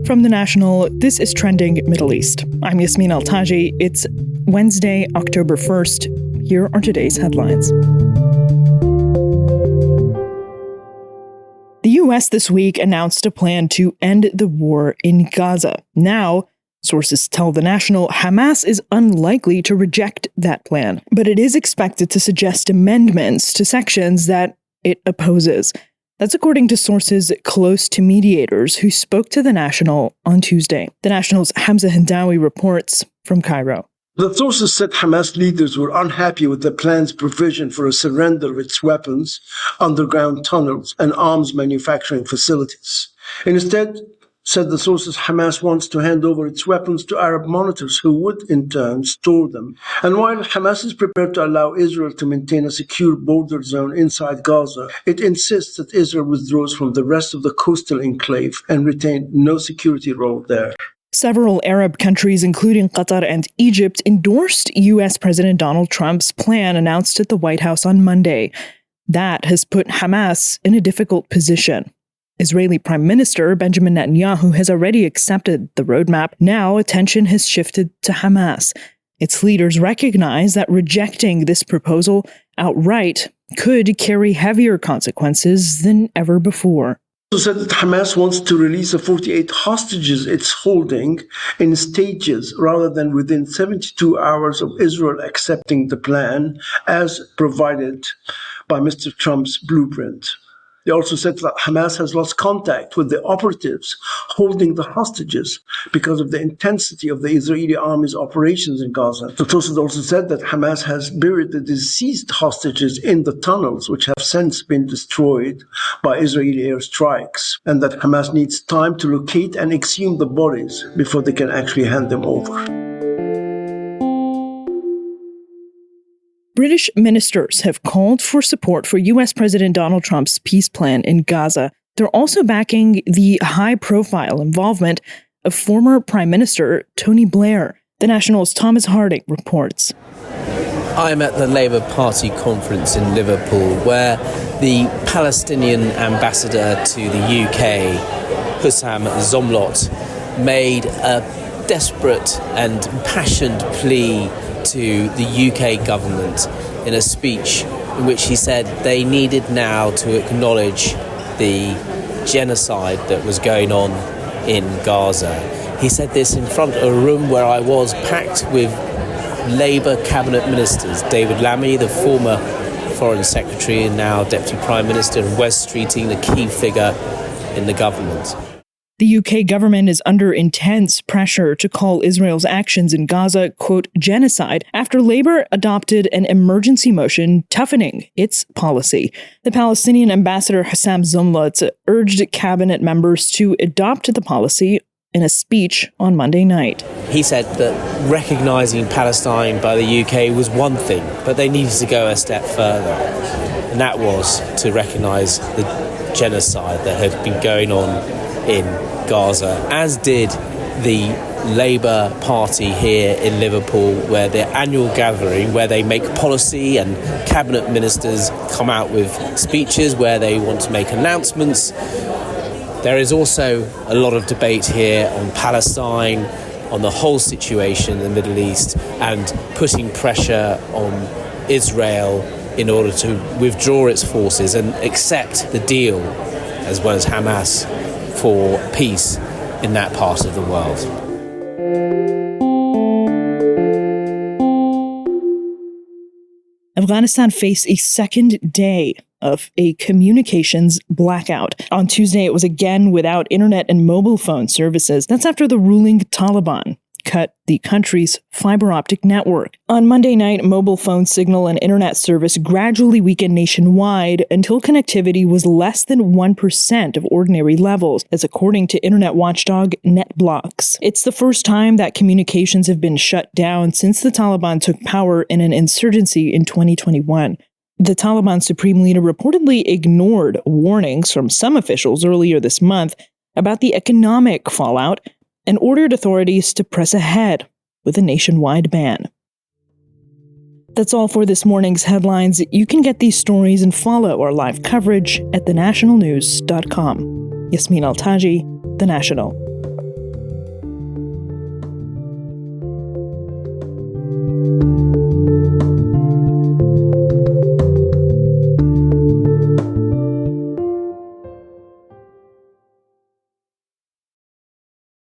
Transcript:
From The National, this is Trending Middle East. I'm Yasmin Al-Taji. It's Wednesday, October 1st. Here are today's headlines. The US this week announced a plan to end the war in Gaza. Now, sources tell The National Hamas is unlikely to reject that plan, but it is expected to suggest amendments to sections that it opposes. That's according to sources close to mediators who spoke to The National on Tuesday. The National's Hamza Hendawi reports from Cairo. The sources said Hamas leaders were unhappy with the plan's provision for a surrender of its weapons, underground tunnels, and arms manufacturing facilities. Instead, said the sources, Hamas wants to hand over its weapons to Arab monitors who would, in turn, store them. And while Hamas is prepared to allow Israel to maintain a secure border zone inside Gaza, it insists that Israel withdraws from the rest of the coastal enclave and retain no security role there. Several Arab countries, including Qatar and Egypt, endorsed U.S. President Donald Trump's plan announced at the White House on Monday. That has put Hamas in a difficult position. Israeli Prime Minister Benjamin Netanyahu has already accepted the roadmap. Now attention has shifted to Hamas. Its leaders recognize that rejecting this proposal outright could carry heavier consequences than ever before. Said that Hamas wants to release the 48 hostages it's holding in stages rather than within 72 hours of Israel accepting the plan as provided by Mr. Trump's blueprint. They also said that Hamas has lost contact with the operatives holding the hostages because of the intensity of the Israeli army's operations in Gaza. The sources also said that Hamas has buried the deceased hostages in the tunnels, which have since been destroyed by Israeli airstrikes, and that Hamas needs time to locate and exhume the bodies before they can actually hand them over. British ministers have called for support for U.S. President Donald Trump's peace plan in Gaza. They're also backing the high-profile involvement of former Prime Minister Tony Blair. The National's Thomas Harding reports. I'm at the Labour Party conference in Liverpool, where the Palestinian ambassador to the UK, Hussam Zomlot, made a desperate and impassioned plea to the UK government in a speech in which he said they needed now to acknowledge the genocide that was going on in Gaza. He said this in front of a room where I was, packed with Labour cabinet ministers, David Lammy, the former Foreign Secretary and now Deputy Prime Minister, and Wes Streeting, the key figure in the government. The UK government is under intense pressure to call Israel's actions in Gaza, quote, genocide, after Labour adopted an emergency motion toughening its policy. The Palestinian ambassador Hussam Zomlot urged cabinet members to adopt the policy in a speech on Monday night. He said that recognising Palestine by the UK was one thing, but they needed to go a step further, and that was to recognise the genocide that had been going on in Gaza, as did the Labour Party here in Liverpool, where their annual gathering, where they make policy and cabinet ministers come out with speeches where they want to make announcements. There is also a lot of debate here on Palestine, on the whole situation in the Middle East, and putting pressure on Israel in order to withdraw its forces and accept the deal, as well as Hamas, for peace in that part of the world. Afghanistan faced a second day of a communications blackout. On Tuesday, it was again without internet and mobile phone services. That's after the ruling Taliban cut the country's fiber optic network. On Monday night, mobile phone signal and internet service gradually weakened nationwide until connectivity was less than 1% of ordinary levels. That's according to internet watchdog NetBlocks. It's the first time that communications have been shut down since the Taliban took power in an insurgency in 2021. The Taliban supreme leader reportedly ignored warnings from some officials earlier this month about the economic fallout and ordered authorities to press ahead with a nationwide ban. That's all for this morning's headlines. You can get these stories and follow our live coverage at thenationalnews.com. Yasmin Al-Taji, The National.